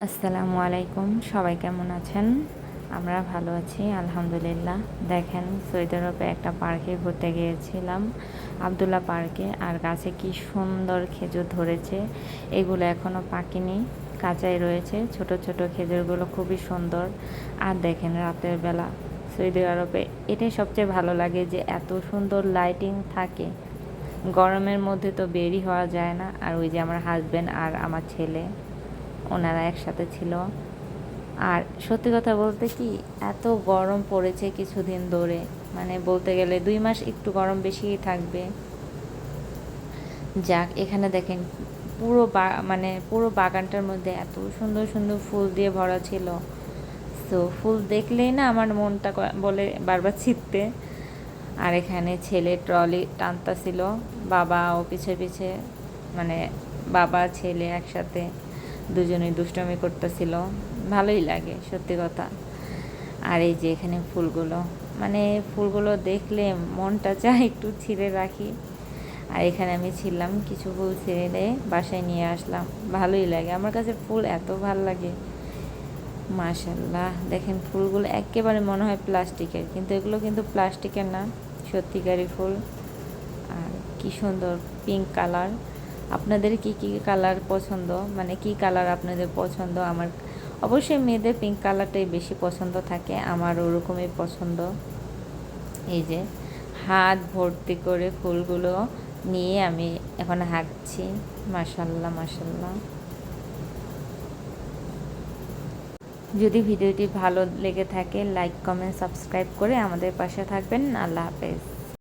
আসসালামু আলাইকুম, সবাই কেমন আছেন? আমরা ভালো আছি আলহামদুলিল্লাহ। দেখেন, সৌদি আরবে একটা পার্কে ঘুরতে গিয়েছিলাম, আবদুল্লাহ পার্কে। আর গাছে কি সুন্দর খেজুর ধরেছে। এগুলো এখনও পাকেনি, কাঁচাই রয়েছে। ছোট ছোট খেজুরগুলো খুবই সুন্দর। আর দেখেন, রাতের বেলা সৌদি আরবে এটাই সবচেয়ে ভালো লাগে যে এত সুন্দর লাইটিং থাকে। গরমের মধ্যে তো বেরই হওয়া যায় না। আর ওই যে আমার হাজব্যান্ড আর আমার ছেলে, ওনারা একসাথে ছিল। আর সত্যি কথা বলতে কি, এত গরম পড়েছে কিছুদিন ধরে, মানে বলতে গেলে 2 মাস একটু গরম বেশিই থাকবে। যাক, এখানে দেখেন মানে পুরো বাগানটার মধ্যে এত সুন্দর সুন্দর ফুল দিয়ে ভরা ছিল। তো ফুল দেখলেই না আমার মনটা বলে বারবার ছিটতে। আর এখানে ছেলে ট্রলি টানতাছিল, বাবা ও পিছে পিছে, মানে বাবা ছেলে একসাথে দুজনেই দুষ্টমি করতেছিল। ভালোই লাগে সত্যি কথা। আর এই যে এখানে ফুলগুলো, মানে ফুলগুলো দেখলে মনটা চায় একটু ছিঁড়ে রাখি। আর এখানে আমি ছিলাম, কিছু ফুল ছিঁড়ে বাসায় নিয়ে আসলাম। ভালোই লাগে, আমার কাছে ফুল এত ভালো লাগে। মাশাল্লাহ, দেখেন ফুলগুলো একেবারে মনে হয় প্লাস্টিকের, কিন্তু এগুলো কিন্তু প্লাস্টিকের না, সত্যিকারই ফুল। আর কি সুন্দর পিঙ্ক কালার। আপনাদের কি কি কালার পছন্দ, মানে কি কালার আপনাদের পছন্দ? আমার অবশ্যই মেয়েদের পিঙ্ক কালারটাই বেশি পছন্দ থাকে, আমার ওরকমই পছন্দ। এই যে হাত ভর্তি করে ফুলগুলো নিয়ে আমি এখন হাঁটছি। মাশাল্লাহ মাশাল্লাহ। যদি ভিডিওটি ভালো লেগে থাকে, লাইক কমেন্ট সাবস্ক্রাইব করে আমাদের পাশে থাকবেন। আল্লাহ হাফেজ।